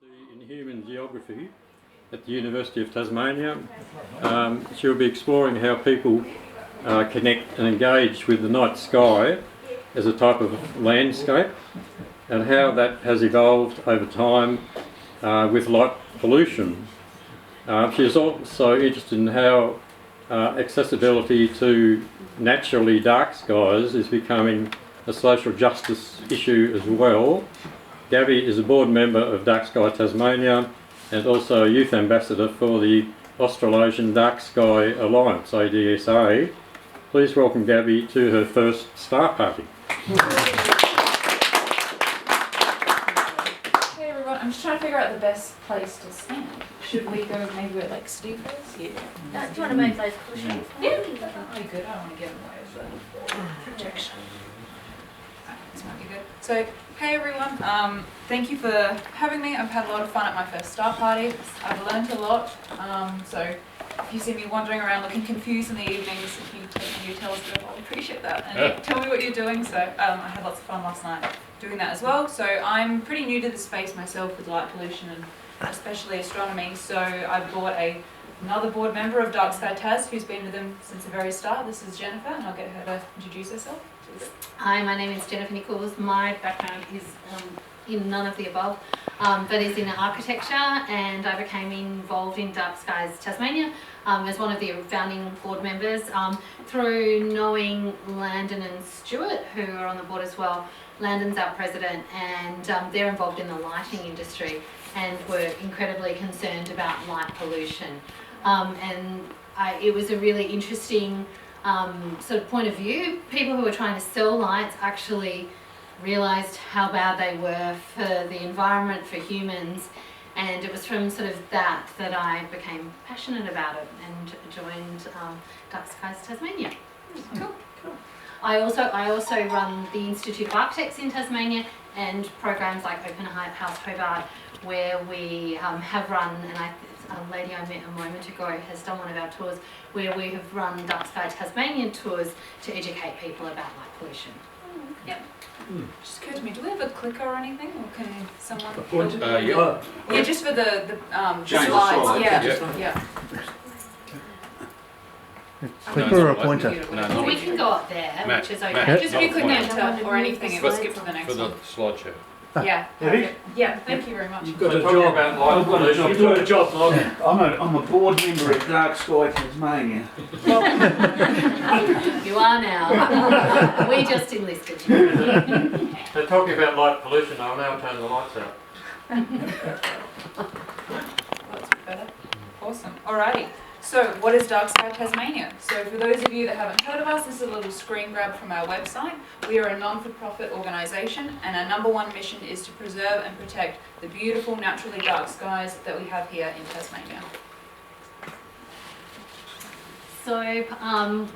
In human geography at the University of Tasmania. She'll be exploring how people connect and engage with the night sky as a type of landscape and how that has evolved over time with light pollution. She is also interested in how accessibility to naturally dark skies is becoming a social justice issue as well. Gabby is a board member of Dark Sky Tasmania and also a youth ambassador for the Australasian Dark Sky Alliance, ADSA. Please welcome Gabby to her first star party. Hey everyone, I'm just trying to figure out the best place to stand. Should we go maybe where like Steve is? Yeah. Do you want to move those cushions? Yeah. Oh, good. I don't want to get in the way of the projection. This might be good. So, hey everyone, thank you for having me. I've had a lot of fun at my first star party. I've learned a lot. So if you see me wandering around looking confused in the evenings, if you take me your telescope, I'll appreciate that. And tell me what you're doing. So I had lots of fun last night doing that as well. So I'm pretty new to the space myself with light pollution and especially astronomy. So I've brought another board member of Dark Sky Tas who's been with them since the very start. This is Jennifer, and I'll get her to introduce herself. Hi, my name is Jennifer Nichols. My background is in none of the above, but is in architecture, and I became involved in Dark Skies Tasmania as one of the founding board members through knowing Landon and Stuart, who are on the board as well. Landon's our president, and they're involved in the lighting industry and were incredibly concerned about light pollution. It was a really interesting sort of point of view. People who were trying to sell lights actually realised how bad they were for the environment, for humans, and it was from sort of that I became passionate about it and joined Dark Skies Tasmania. Cool. I also run the Institute of Architects in Tasmania and programs like Open House Hobart, where we have run, and a lady I met a moment ago has done one of our tours, where we have run Dark Sky Tasmania tours to educate people about light pollution. Yep. Just occurred to me, do we have a clicker or anything, or can someone? Yeah, just for the Change the slides. slides, Yeah. Clicker or a pointer? Well, we can go up there, which is okay. Matt. Just if you click Not enter or anything, it will skip to the next for the one. slideshow. Yeah. Perfect. Yeah. Thank you very much. You've got So a talking job. about light You've got a job. pollution. You've got a job, Log. I'm a board member of Dark Sky Tasmania. You are now. We just enlisted you. So talking about light pollution, I'll now turn the lights out. That's better. Awesome. Alrighty. So, what is Dark Sky Tasmania? So, for those of you that haven't heard of us, this is a little screen grab from our website. We are a non-for-profit organisation, and our number one mission is to preserve and protect the beautiful, naturally dark skies that we have here in Tasmania. So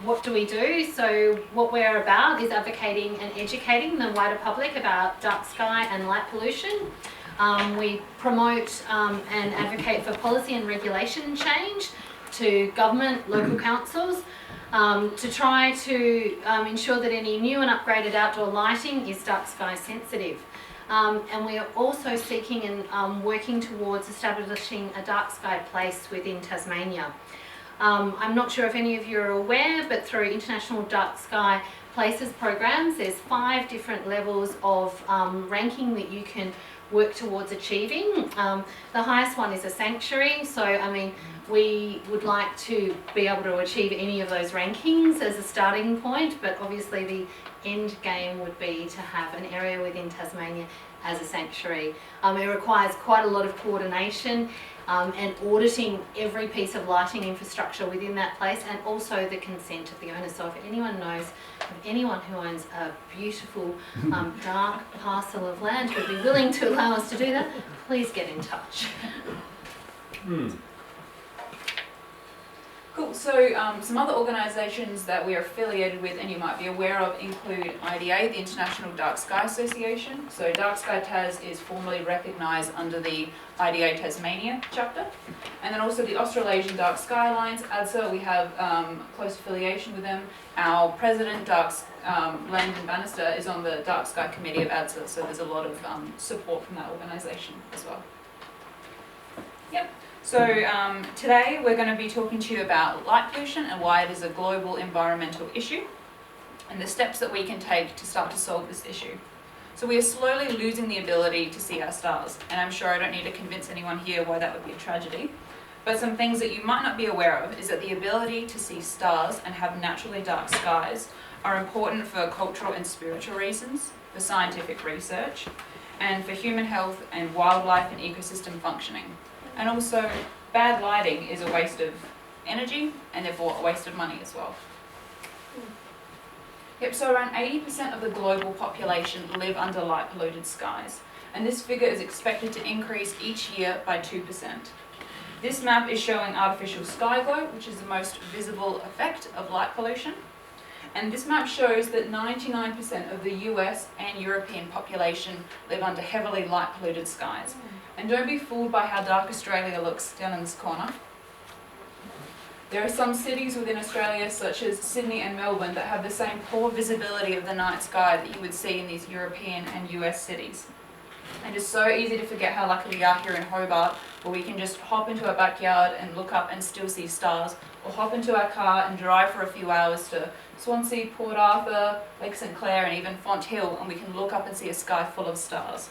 what do we do? So what we're about is advocating and educating the wider public about dark sky and light pollution. We promote and advocate for policy and regulation change to government, local councils, to try to ensure that any new and upgraded outdoor lighting is dark sky sensitive. And we are also seeking and working towards establishing a dark sky place within Tasmania. I'm not sure if any of you are aware, but through International Dark Sky Places programs, there's 5 different levels of ranking that you can work towards achieving. The highest one is a sanctuary, so I mean, we would like to be able to achieve any of those rankings as a starting point, but obviously the end game would be to have an area within Tasmania as a sanctuary. It requires quite a lot of coordination and auditing every piece of lighting infrastructure within that place, and also the consent of the owner. So if anyone knows of anyone who owns a beautiful dark parcel of land who would be willing to allow us to do that, please get in touch. Cool. So some other organisations that we are affiliated with and you might be aware of include IDA, the International Dark Sky Association. So Dark Sky Tas is formally recognised under the IDA Tasmania chapter. And then also the Australasian Dark Sky Alliance, ADSA, we have close affiliation with them. Our president, Landon Bannister, is on the Dark Sky Committee of ADSA, so there's a lot of support from that organisation as well. So today we're going to be talking to you about light pollution and why it is a global environmental issue and the steps that we can take to start to solve this issue. So we are slowly losing the ability to see our stars, and I'm sure I don't need to convince anyone here why that would be a tragedy. But some things that you might not be aware of is that the ability to see stars and have naturally dark skies are important for cultural and spiritual reasons, for scientific research, and for human health and wildlife and ecosystem functioning. And also, bad lighting is a waste of energy and therefore a waste of money as well. Yep, so around 80% of the global population live under light polluted skies, and this figure is expected to increase each year by 2%. This map is showing artificial sky glow, which is the most visible effect of light pollution. And this map shows that 99% of the US and European population live under heavily light polluted skies. And don't be fooled by how dark Australia looks down in this corner. There are some cities within Australia, such as Sydney and Melbourne, that have the same poor visibility of the night sky that you would see in these European and US cities. And it's so easy to forget how lucky we are here in Hobart, where we can just hop into our backyard and look up and still see stars, or hop into our car and drive for a few hours to Swansea, Port Arthur, Lake St Clair and even Font Hill, and we can look up and see a sky full of stars.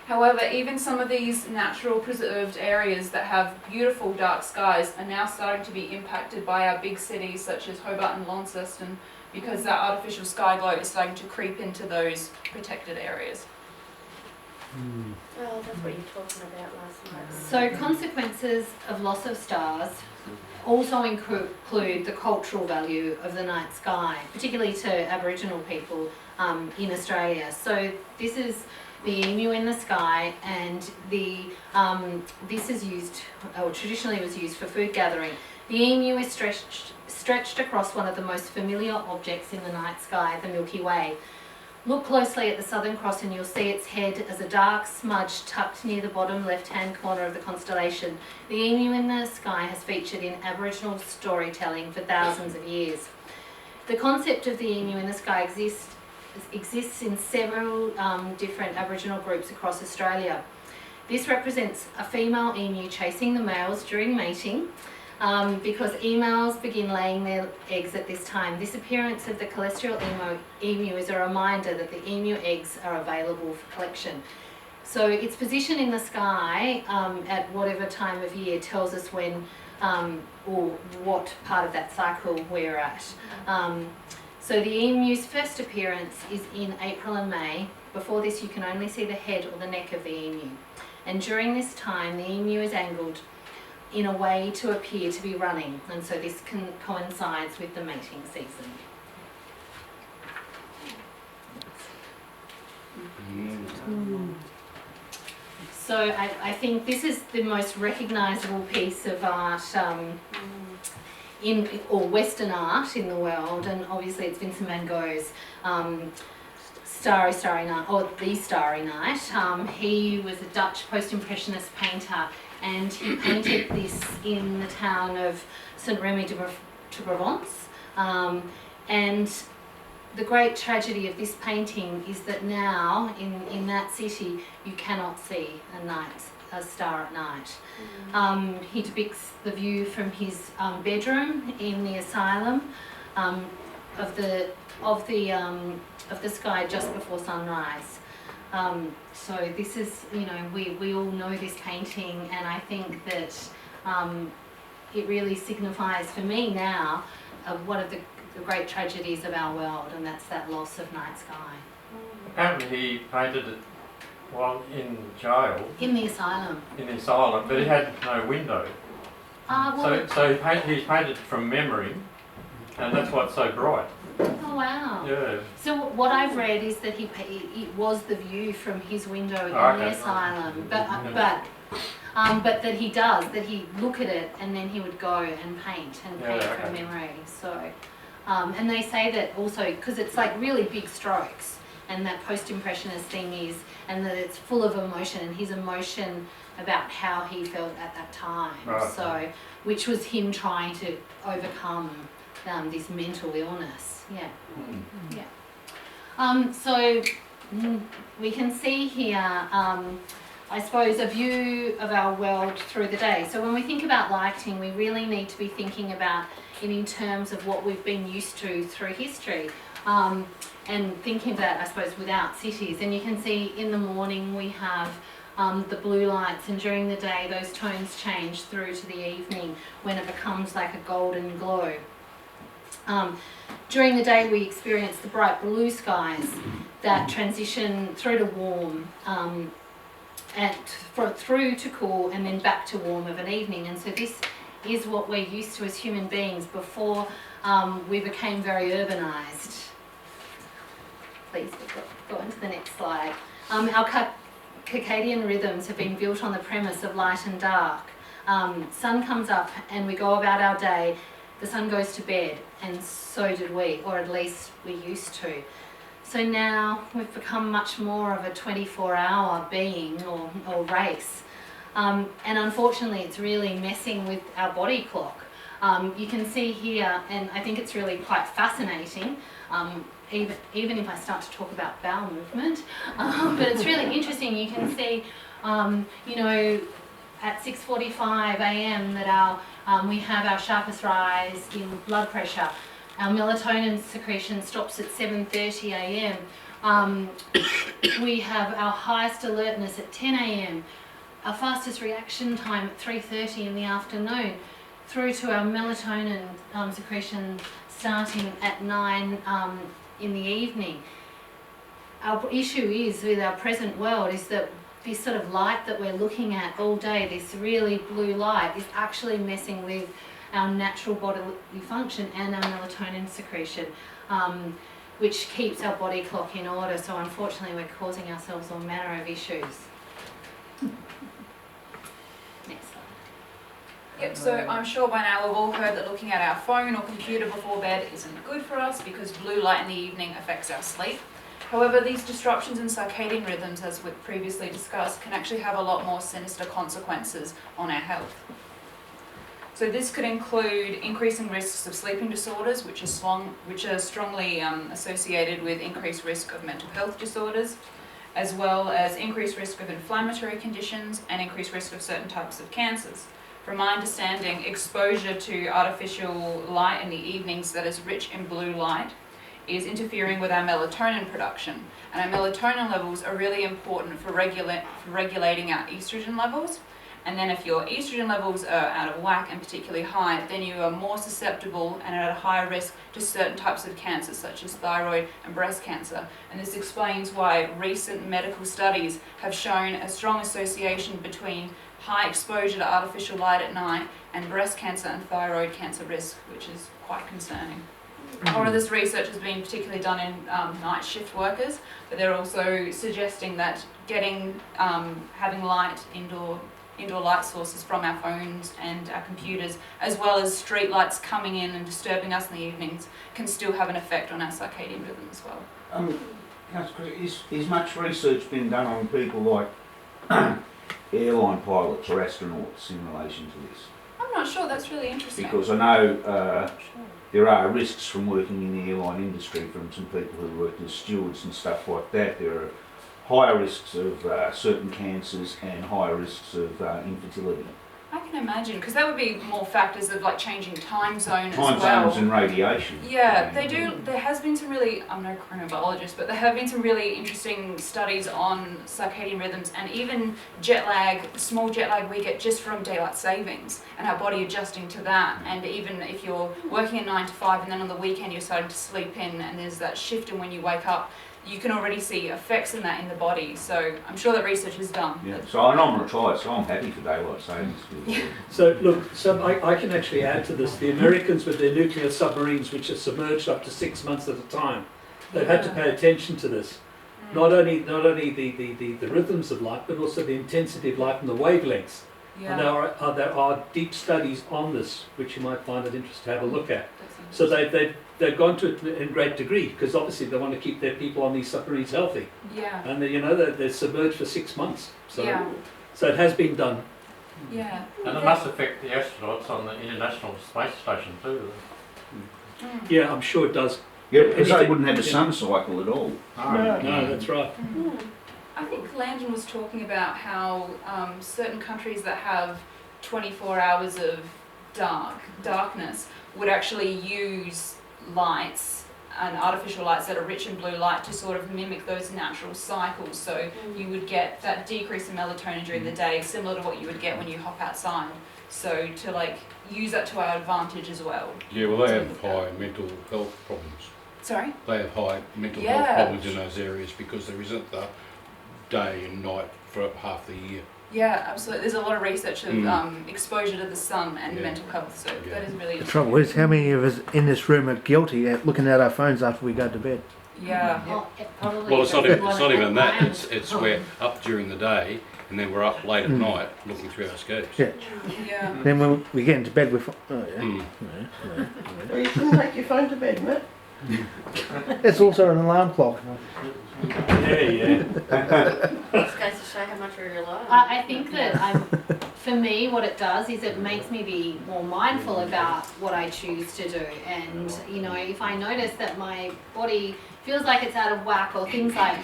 However, even some of these natural preserved areas that have beautiful dark skies are now starting to be impacted by our big cities such as Hobart and Launceston, because that artificial sky glow is starting to creep into those protected areas. Oh, that's what you were talking about last night. So consequences of loss of stars also include the cultural value of the night sky, particularly to Aboriginal people in Australia. So this is the emu in the sky, and this is used, or traditionally was used, for food gathering. The emu is stretched across one of the most familiar objects in the night sky, the Milky Way. Look closely at the Southern Cross and you'll see its head as a dark smudge tucked near the bottom left-hand corner of the constellation. The emu in the sky has featured in Aboriginal storytelling for thousands of years. The concept of the emu in the sky exists in several different Aboriginal groups across Australia. This represents a female emu chasing the males during mating, because emails begin laying their eggs at this time. This appearance of the celestial emu is a reminder that the emu eggs are available for collection. So its position in the sky at whatever time of year tells us when or what part of that cycle we're at. So the emu's first appearance is in April and May. Before this you can only see the head or the neck of the emu. And during this time the emu is angled in a way to appear to be running, and so this coincides with the mating season. So I think this is the most recognisable piece of art or Western art in the world, and obviously it's Vincent van Gogh's Starry Night, or The Starry Night. He was a Dutch post-impressionist painter, and he painted this in the town of St Remy de Provence. And the great tragedy of this painting is that now in that city you cannot see a star at night. He depicts the view from his bedroom in the asylum of the sky just before sunrise. So this is, we all know this painting, and I think that it really signifies for me now one of the great tragedies of our world, and that's that loss of night sky. Apparently he painted it while in jail. In the asylum. In the asylum, but he had no window. So he's painted from memory, and that's why it's so bright. Oh wow! Yeah. So what I've read is that it was the view from his window in the asylum, but that he look at it and then he would go and paint from memory. So, and they say that also because it's like really big strokes, and that post-impressionist thing is, and that it's full of emotion, and his emotion about how he felt at that time. Right. So, which was him trying to overcome this mental illness. Yeah. Yeah. So we can see here I suppose, a view of our world through the day. So when we think about lighting, we really need to be thinking about it in terms of what we've been used to through history. And thinking of that, I suppose, without cities. And you can see in the morning we have the blue lights, and during the day those tones change through to the evening when it becomes like a golden glow. During the day we experience the bright blue skies that transition through to warm, through to cool, and then back to warm of an evening. And so this is what we're used to as human beings before we became very urbanised. Please go on to the next slide. Our circadian rhythms have been built on the premise of light and dark. Sun comes up and we go about our day, the sun goes to bed, and so did we, or at least we used to. So now we've become much more of a 24-hour being or race. And unfortunately it's really messing with our body clock. You can see here, and I think it's really quite fascinating, even if I start to talk about bowel movement, but it's really interesting. You can see, you know, at 6:45 a.m. that we have our sharpest rise in blood pressure. Our melatonin secretion stops at 7:30 a.m. We have our highest alertness at 10 a.m. Our fastest reaction time at 3:30 in the afternoon, through to our melatonin secretion starting at 9 in the evening. Our issue is with our present world is that this sort of light that we're looking at all day, this really blue light, is actually messing with our natural bodily function and our melatonin secretion, which keeps our body clock in order. So unfortunately we're causing ourselves all manner of issues. Next slide. Yep, so I'm sure by now we've all heard that looking at our phone or computer before bed isn't good for us because blue light in the evening affects our sleep. However, these disruptions in circadian rhythms, as we've previously discussed, can actually have a lot more sinister consequences on our health. So this could include increasing risks of sleeping disorders, which are strongly associated with increased risk of mental health disorders, as well as increased risk of inflammatory conditions and increased risk of certain types of cancers. From my understanding, exposure to artificial light in the evenings that is rich in blue light is interfering with our melatonin production. And our melatonin levels are really important for regulating our estrogen levels. And then if your estrogen levels are out of whack and particularly high, then you are more susceptible and at a higher risk to certain types of cancers such as thyroid and breast cancer. And this explains why recent medical studies have shown a strong association between high exposure to artificial light at night and breast cancer and thyroid cancer risk, which is quite concerning. A lot of this research has been particularly done in night shift workers, but they're also suggesting that having light indoor light sources from our phones and our computers, as well as street lights coming in and disturbing us in the evenings, can still have an effect on our circadian rhythm as well. Is much research been done on people like airline pilots or astronauts in relation to this? I'm not sure, that's really interesting. Because I know there are risks from working in the airline industry from some people who work as stewards and stuff like that. There are higher risks of certain cancers and higher risks of infertility. I can imagine, because that would be more factors of like changing time zone as well. Time zones and radiation. Yeah, they do. There has been some really, I'm no chronobiologist, but there have been some really interesting studies on circadian rhythms and even jet lag, small jet lag we get just from daylight savings and our body adjusting to that. And even if you're working at 9 to 5 and then on the weekend you're starting to sleep in and there's that shift in when you wake up, you can already see effects in that in the body. So I'm sure that research is done. Yeah. So I know I'm retired, so I'm happy for daylight savings. So look, I can actually add to this. The Americans with their nuclear submarines, which are submerged up to 6 months at a time, they've had to pay attention to this. Not only the rhythms of light, but also the intensity of light and the wavelengths. Yeah. And there are deep studies on this, which you might find it interesting to have a look at. So they've gone to it in great degree because obviously they want to keep their people on these submarines healthy. Yeah. And they're submerged for 6 months. So Yeah. so it has been done. Yeah. And it must affect the astronauts on the International Space Station too. Yeah, I'm sure it does. Yeah, because they wouldn't have a sun cycle at all. No, that's right. I think Landon was talking about how certain countries that have 24 hours of darkness would actually use lights and artificial lights that are rich in blue light to sort of mimic those natural cycles. So you would get that decrease in melatonin during the day, similar to what you would get when you hop outside. So to like use that to our advantage as well. Yeah, well, they have high mental health problems. Sorry? They have high mental Yeah. health problems in those areas because there isn't the day and night for half the year. Yeah, absolutely. There's a lot of research of exposure to the sun and mental health, so that is really The trouble is, how many of us in this room are guilty at looking at our phones after we go to bed? Yeah. Well, it probably Well, it's not even, doesn't want that. to It's we're up during the day and then we're up late at night looking through our scopes. Yeah. Yeah. Then when we get into bed, Well, you shouldn't take your phone to bed, mate. it's also an alarm clock. Yeah. Just goes to show how much we rely on I think that for me, what it does is it makes me be more mindful about what I choose to do. And, you know, if I notice that my body feels like it's out of whack, or things like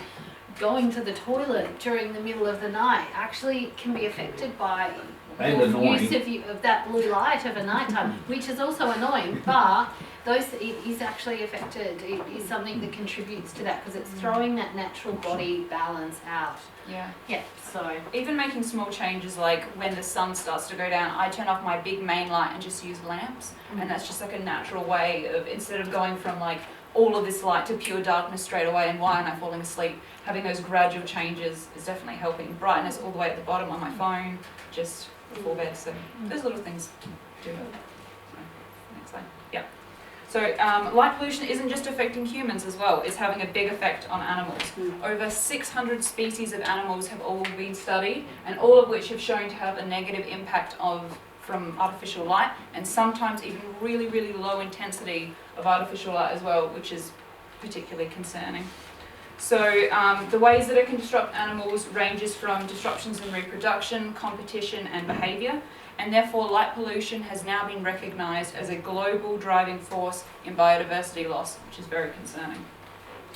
going to the toilet during the middle of the night actually can be affected by And your annoying. use of that blue light of a nighttime, which is also annoying, but it is actually affected. It is something that contributes to that because it's throwing that natural body balance out. Yeah. Yeah, so Even making small changes like when the sun starts to go down, I turn off my big main light and just use lamps. And that's just like a natural way of, instead of going from like all of this light to pure darkness straight away and why am I falling asleep, having those gradual changes is definitely helping. Brightness all the way at the bottom on my phone, just before bed. So those little things do help. Next slide. Yeah. So light pollution isn't just affecting humans as well, it's having a big effect on animals. Over 600 species of animals have all been studied, and all of which have shown to have a negative impact from artificial light, and sometimes even really, really low intensity of artificial light as well, which is particularly concerning. So the ways that it can disrupt animals ranges from disruptions in reproduction, competition and behaviour, and therefore light pollution has now been recognised as a global driving force in biodiversity loss, which is very concerning.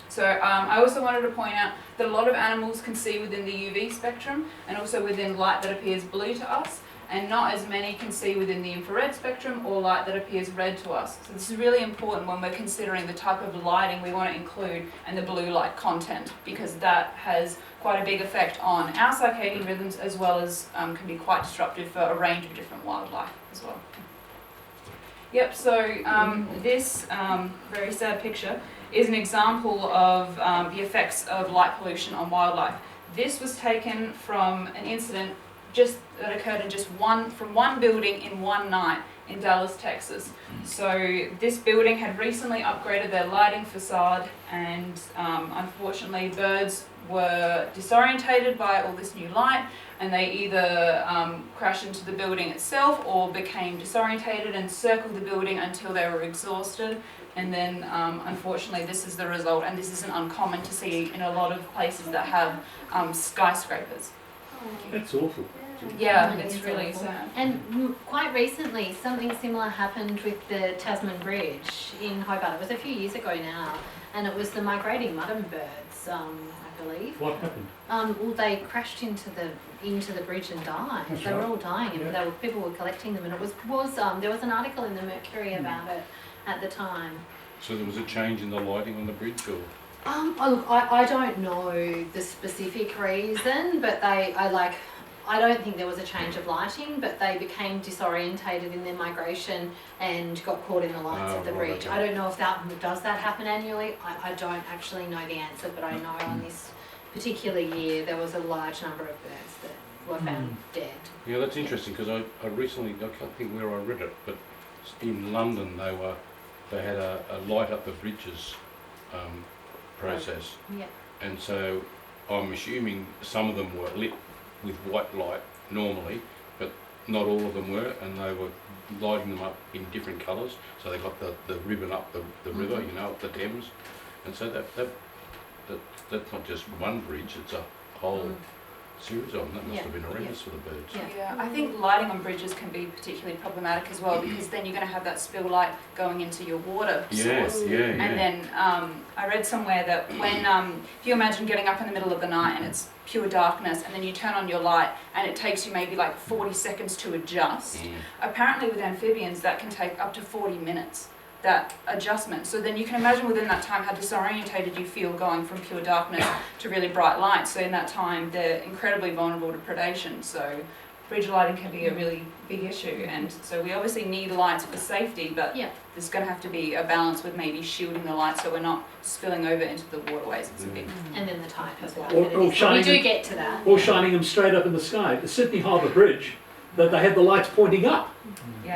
So I also wanted to point out that a lot of animals can see within the UV spectrum and also within light that appears blue to us, and not as many can see within the infrared spectrum or light that appears red to us. So this is really important when we're considering the type of lighting we want to include and the blue light content, because that has quite a big effect on our circadian rhythms as well as can be quite disruptive for a range of different wildlife as well. Yep, so this very sad picture is an example of the effects of light pollution on wildlife. This was taken from an incident that occurred in from one building in one night in Dallas, Texas. So this building had recently upgraded their lighting facade, and unfortunately birds were disorientated by all this new light, and they either crashed into the building itself or became disorientated and circled the building until they were exhausted. And then unfortunately this is the result, and this isn't uncommon to see in a lot of places that have skyscrapers. That's awful. Yeah, it's really sad. And quite recently, something similar happened with the Tasman Bridge in Hobart. It was a few years ago now, and it was the migrating mutton birds, I believe. What happened? Well, they crashed into the bridge and died. That's They were right. all dying, and people were collecting them. And it was there was an article in the Mercury about it at the time. So there was a change in the lighting on the bridge, or? Look, I don't know the specific reason, but I don't think there was a change of lighting, but they became disorientated in their migration and got caught in the lights of the Right, bridge. okay. I don't know if does that happen annually. I don't actually know the answer, but I know on this particular year there was a large number of birds that were found dead. Yeah, that's interesting because I recently, I can't think where I read it, but in London they had a light up the bridges process, Yeah. and so I'm assuming some of them were lit with white light normally, but not all of them were, and they were lighting them up in different colours. So they got the ribbon up the river, you know, up the Thames, and so that's not just one bridge; it's a whole series on. That must have been horrendous for the birds. Yeah. Yeah, I think lighting on bridges can be particularly problematic as well, because then you're going to have that spill light going into your water source. And then I read somewhere that when, if you imagine getting up in the middle of the night and it's pure darkness, and then you turn on your light and it takes you maybe like 40 seconds to adjust, apparently with amphibians that can take up to 40 minutes, that adjustment. So then you can imagine within that time how disorientated you feel going from pure darkness to really bright light. So in that time they're incredibly vulnerable to predation. So bridge lighting can be a really big issue, and so we obviously need lights for safety, but there's going to have to be a balance with maybe shielding the light so we're not spilling over into the waterways. It's a big And then the tide as well. Or we do get to that. Or shining them straight up in the sky. The Sydney Harbour Bridge, that they had the lights pointing up.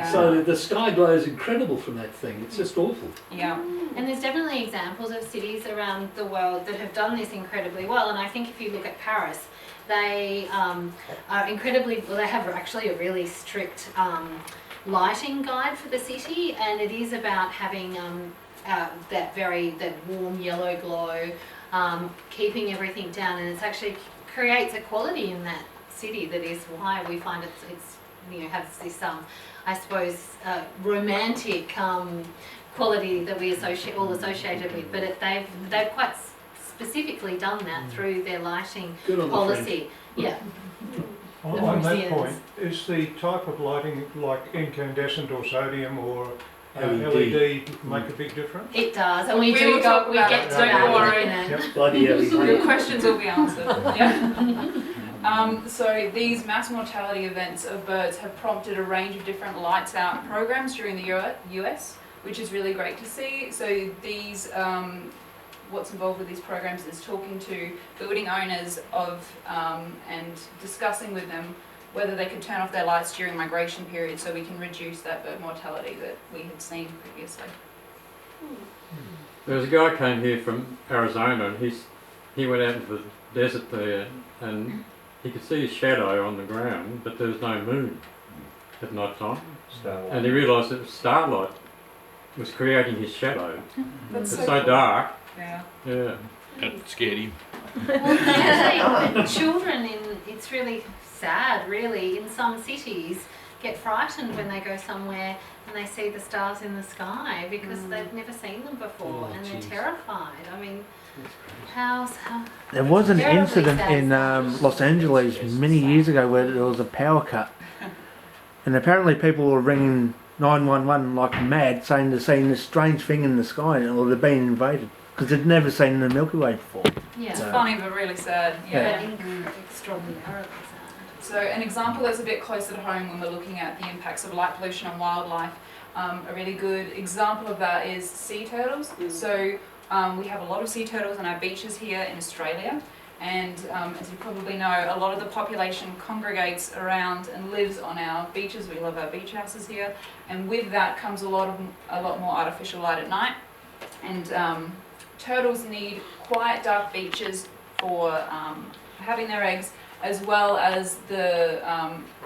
So the sky glow is incredible from that thing. It's just awful. Yeah. And there's definitely examples of cities around the world that have done this incredibly well. And I think if you look at Paris, they are incredibly, well, they have actually a really strict lighting guide for the city, and it is about having that warm yellow glow, keeping everything down, and it's actually creates a quality in that city that is why we find it's has this I suppose romantic quality that we all associated with, but they've quite specifically done that through their lighting policy. Yeah. On that point, is the type of lighting like incandescent or sodium or LED make a big difference? It does, and we will do talk we about get it. to Don't that worry. in a minute. Bloody LED. Your questions will be answered. Yeah. So these mass mortality events of birds have prompted a range of different lights out programs during the US, which is really great to see. So these, what's involved with these programs is talking to building owners of and discussing with them whether they could turn off their lights during migration periods so we can reduce that bird mortality that we had seen previously. There was a guy came here from Arizona, and he went out into the desert there, and he could see his shadow on the ground, but there was no moon at night time. Starlight. And he realised that starlight was creating his shadow. That's It's so dark. Yeah. Yeah. That scared him. Well, actually, children it's really sad, really, in some cities get frightened when they go somewhere and they see the stars in the sky because they've never seen them before and they're terrified. I mean, how There was an terribly incident sad. in Los Angeles many years ago where there was a power cut, and apparently people were ringing 911 like mad, saying they're seeing this strange thing in the sky, or they're being invaded because they'd never seen the Milky Way before. Yeah. It's funny but really sad. Yeah. But extraordinarily sad. So an example that's a bit closer to home when we're looking at the impacts of light pollution on wildlife, a really good example of that is sea turtles. So we have a lot of sea turtles on our beaches here in Australia, and as you probably know, a lot of the population congregates around and lives on our beaches. We love our beach houses here, and with that comes a lot more artificial light at night. And turtles need quiet, dark beaches for having their eggs, as well as the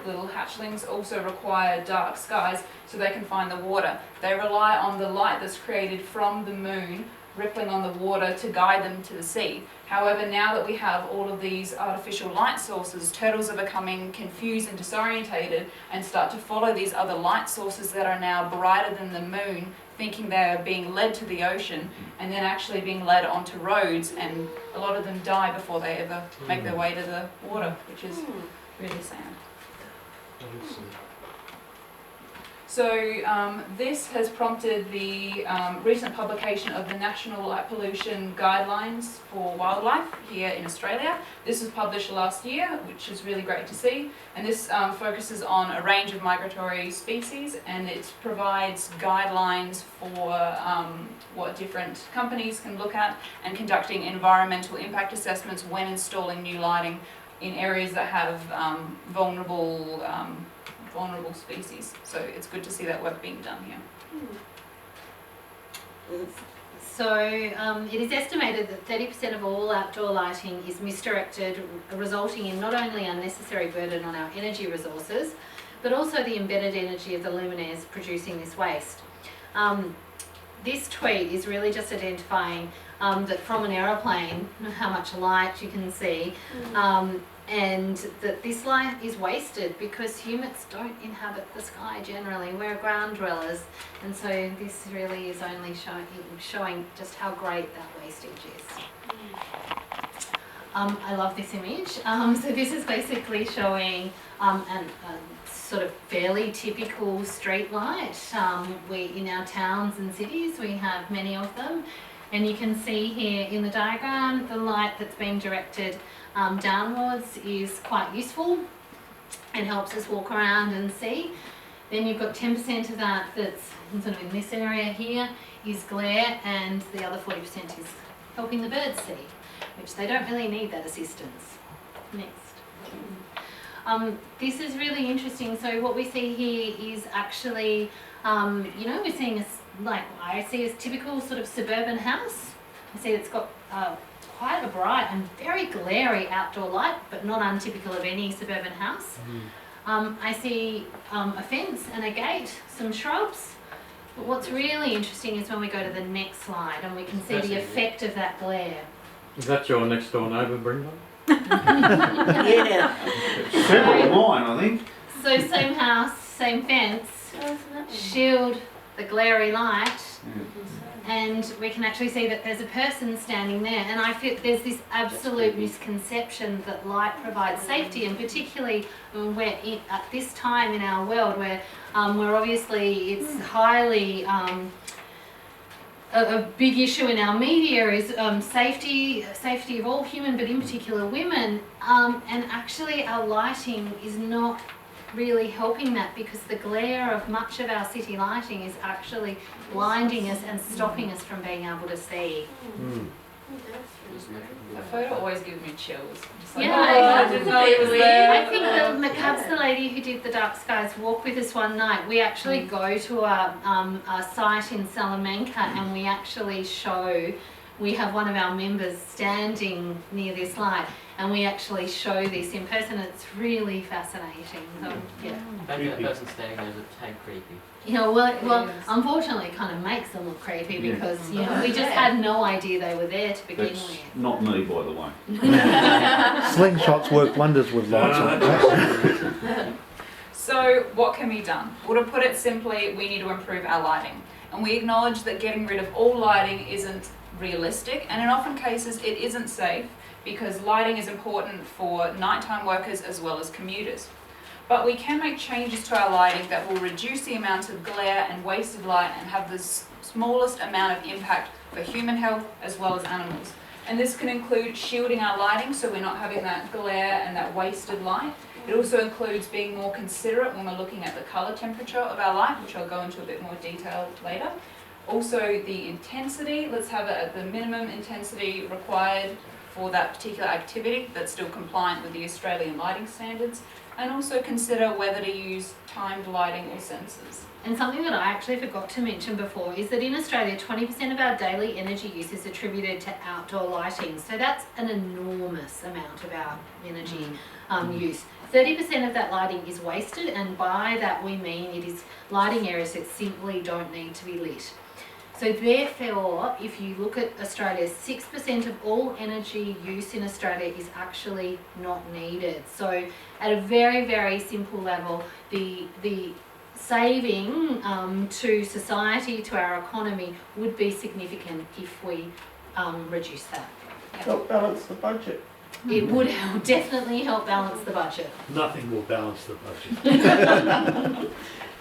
little hatchlings also require dark skies so they can find the water. They rely on the light that's created from the moon rippling on the water to guide them to the sea. However, now that we have all of these artificial light sources, turtles are becoming confused and disorientated and start to follow these other light sources that are now brighter than the moon, thinking they're being led to the ocean and then actually being led onto roads, and a lot of them die before they ever make their way to the water, which is really sad. So this has prompted the recent publication of the National Light Pollution Guidelines for Wildlife here in Australia. This was published last year, which is really great to see. And this focuses on a range of migratory species, and it provides guidelines for what different companies can look at and conducting environmental impact assessments when installing new lighting in areas that have vulnerable species. So it's good to see that work being done here. So it is estimated that 30% of all outdoor lighting is misdirected, resulting in not only unnecessary burden on our energy resources, but also the embedded energy of the luminaires producing this waste. This tweet is really just identifying that from an aeroplane, how much light you can see. and that this light is wasted because humans don't inhabit the sky generally. We're ground dwellers, and so this really is only showing just how great that wastage is. I love this image. So this is basically showing a sort of fairly typical street light. In our towns and cities we have many of them, and you can see here in the diagram the light that's being directed downwards is quite useful and helps us walk around and see. Then you've got 10% of that that's sort of in this area here is glare, and the other 40% is helping the birds see, which they don't really need that assistance. Next. This is really interesting. So what we see here is actually, we're seeing I see a typical sort of suburban house. I see it's got quite a bright and very glary outdoor light, but not untypical of any suburban house. I see a fence and a gate, some shrubs. But what's really interesting is when we go to the next slide and we can see the effect of that glare. Is that your next door neighbour, Brenda? Yeah. Several mine, I think. So same house, same fence, shield the glary light, and we can actually see that there's a person standing there. And I feel there's this absolute misconception that light provides safety, and particularly at this time in our world where obviously it's highly a big issue in our media is safety of all human, but in particular women. And actually our lighting is not really helping that, because the glare of much of our city lighting is actually blinding us and stopping us from being able to see. The photo always gives me chills. Just like, Yeah, I didn't know it was there. I think McCab's the lady who did the Dark Skies walk with us one night. We actually go to a site in Salamanca, and we actually we have one of our members standing near this light, and we actually show this in person. It's really fascinating. So, yeah. Maybe that person standing there is a tad creepy. Well, unfortunately, it kind of makes them look creepy because we just had no idea they were there to begin That's with. not me, by the way. Slingshots work wonders with lights like that. So what can be done? Well, to put it simply, we need to improve our lighting. And we acknowledge that getting rid of all lighting isn't realistic, and in often cases it isn't safe, because lighting is important for nighttime workers as well as commuters. But we can make changes to our lighting that will reduce the amount of glare and wasted light and have the smallest amount of impact for human health as well as animals. And this can include shielding our lighting so we're not having that glare and that wasted light. It also includes being more considerate when we're looking at the colour temperature of our light, which I'll go into a bit more detail later. Also the intensity, let's have it at the minimum intensity required for that particular activity that's still compliant with the Australian lighting standards. And also consider whether to use timed lighting or sensors. And something that I actually forgot to mention before is that in Australia, 20% of our daily energy use is attributed to outdoor lighting. So that's an enormous amount of our energy use. 30% of that lighting is wasted, and by that we mean it is lighting areas that simply don't need to be lit. So therefore, if you look at Australia, 6% of all energy use in Australia is actually not needed. So at a very, very simple level, the saving to society, to our economy, would be significant if we reduce that. Help balance the budget. It would definitely help balance the budget. Nothing will balance the budget.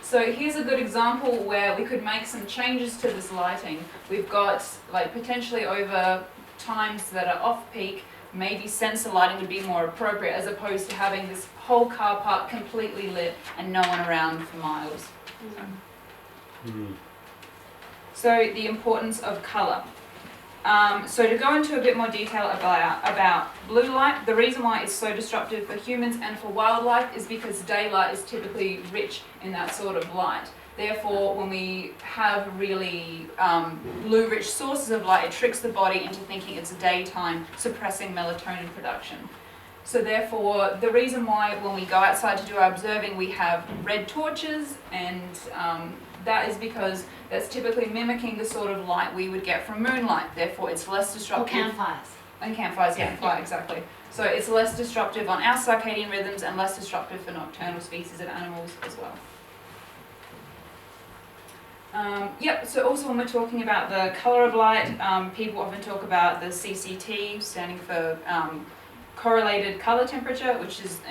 So here's a good example where we could make some changes to this lighting. We've got potentially over times that are off peak, maybe sensor lighting would be more appropriate as opposed to having this whole car park completely lit and no one around for miles. So the importance of colour. So to go into a bit more detail about blue light, the reason why it's so disruptive for humans and for wildlife is because daylight is typically rich in that sort of light. Therefore, when we have really blue-rich sources of light, it tricks the body into thinking it's daytime, suppressing melatonin production. So therefore, the reason why when we go outside to do our observing, we have red torches, and that is because that's typically mimicking the sort of light we would get from moonlight. Therefore, it's less disruptive. Or campfires. And campfires, exactly. So it's less disruptive on our circadian rhythms and less disruptive for nocturnal species of animals as well. So also when we're talking about the colour of light, people often talk about the CCT, standing for correlated colour temperature, which is...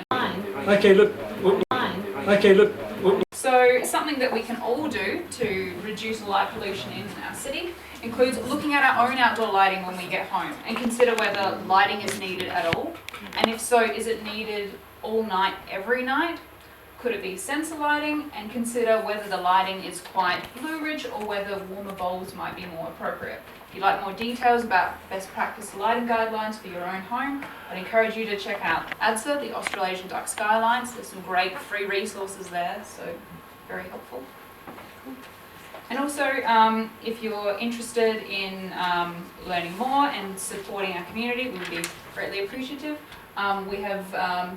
So something that we can all do to reduce light pollution in our city includes looking at our own outdoor lighting when we get home and consider whether lighting is needed at all. And if so, is it needed all night, every night? Could it be sensor lighting? And consider whether the lighting is quite blue-rich or whether warmer bulbs might be more appropriate. If you'd like more details about best practice lighting guidelines for your own home, I'd encourage you to check out ADSA, the Australasian Dark Sky Alliance. There's some great free resources there, so very helpful. And also, if you're interested in learning more and supporting our community, we would be greatly appreciative. We have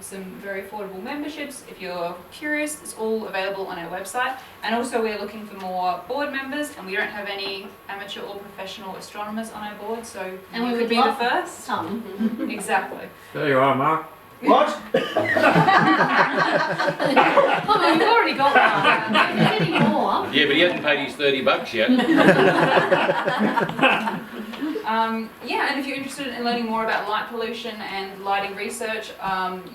some very affordable memberships. If you're curious, it's all available on our website. And also we're looking for more board members, and we don't have any amateur or professional astronomers on our board, so And you we could would be the love first. some. Exactly. There you are, Mark. What? Oh, we've already got one. Don't need any more. Yeah, but he hasn't paid his $30 yet. And if you're interested in learning more about light pollution and lighting research,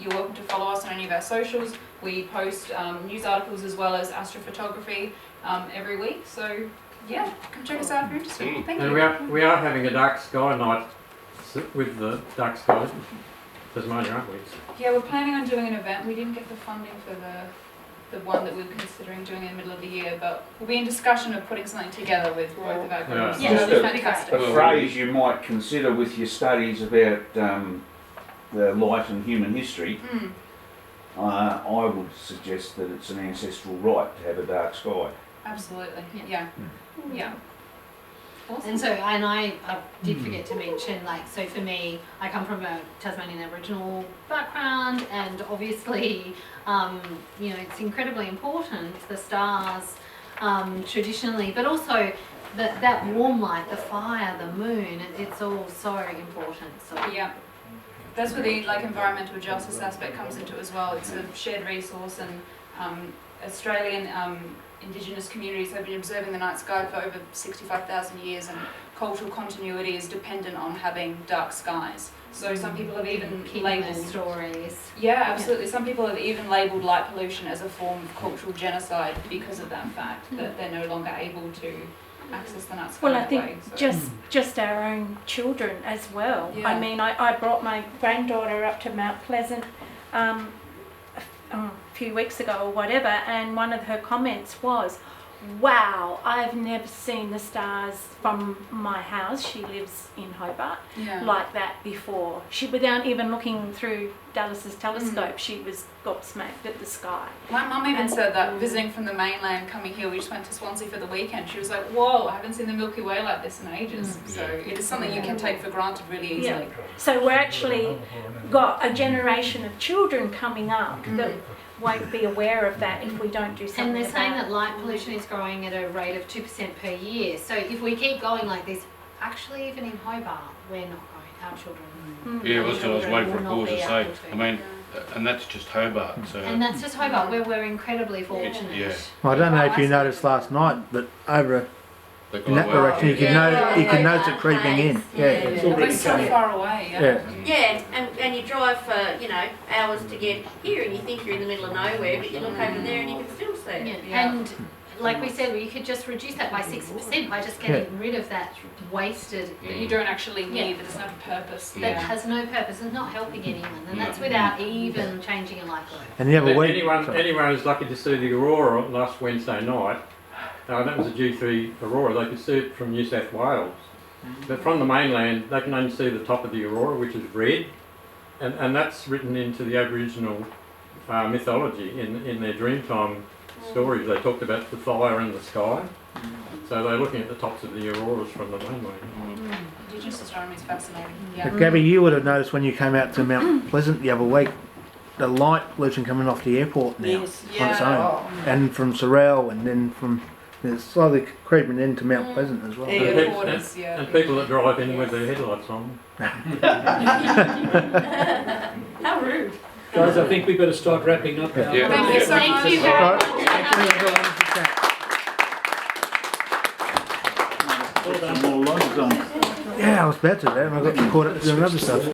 you're welcome to follow us on any of our socials. We post news articles as well as astrophotography every week. So yeah, come check us out if you're interested. Thank And you. we are having a dark sky night with the Dark Sky Tasmania, aren't we? Yeah, we're planning on doing an event. We didn't get the funding for the one that we were considering doing in the middle of the year, but we'll be in discussion of putting something together with both of our groups. Yeah, So that'd it's be fantastic. A phrase you might consider with your studies about the light and human history. I would suggest that it's an ancestral right to have a dark sky. Absolutely. Yeah. Yeah. Awesome. And so, and I did forget to mention, like, so for me, I come from a Tasmanian Aboriginal background, and obviously, you know, it's incredibly important, the stars, traditionally, but also that warm light, the fire, the moon, it's all so important. So Yeah. That's where the environmental justice aspect comes into it as well. It's a shared resource, and Australian Indigenous communities have been observing the night sky for over 65,000 years, and cultural continuity is dependent on having dark skies. So some people have even labelled stories. Yeah, absolutely. Some people have even labelled light pollution as a form of cultural genocide because of that fact, that they're no longer able to access the night sky. Well, I that think way, so. just our own children as well. Yeah. I mean, I brought my granddaughter up to Mount Pleasant a few weeks ago or whatever, and one of her comments was, wow, I've never seen the stars from my house. She lives in Hobart, like that before. She, without even looking through Dallas's telescope, she was gobsmacked at the sky. My mum even said that, visiting from the mainland, coming here, we just went to Swansea for the weekend. She was like, whoa, I haven't seen the Milky Way like this in ages. So it is something you can take for granted really easily. Yeah. So we're actually got a generation of children coming up that won't be aware of that if we don't do something. And they're saying about that light pollution is growing at a rate of 2% per year. So if we keep going like this, actually even in Hobart, we're not going, our children. Yeah, well, I was waiting for a will pause not to be say, able to. I mean, and that's just Hobart, so. And that's just Hobart, where we're incredibly fortunate. Yeah. I don't know if you noticed last night, but over They've in got that away. direction you can notice it creeping in. Yeah. It's already It's so coming. far away, Yeah, and you drive for, hours to get here and you think you're in the middle of nowhere, but you look over there and you can still see it. Yeah. And like we said, we could just reduce that by 60% by just getting rid of that wasted, that you don't actually need, that doesn't have a purpose. that has no purpose and not helping anyone. And that's without even changing a light bulb. And the other week, Anyone who's lucky to see the aurora last Wednesday night, that was a G3 aurora, they could see it from New South Wales. But from the mainland, they can only see the top of the aurora, which is red, and that's written into the Aboriginal mythology in their Dreamtime stories. They talked about the fire in the sky, so they're looking at the tops of the auroras from the mainland. Indigenous astronomy is fascinating. but Gabby, you would have noticed when you came out to Mount Pleasant the other week, the light pollution coming off the airport now on its own, and from Sorrel, and then from It's slowly creeping into Mount Pleasant as well. Yeah, And the people- borders, yeah. And people that drive in with their headlights on. How rude. Guys, I think we better start wrapping up now. Yeah. Thank you so Thank much. you very Right. much. More lines on. Yeah, I was about to do that and I got caught up doing other stuff.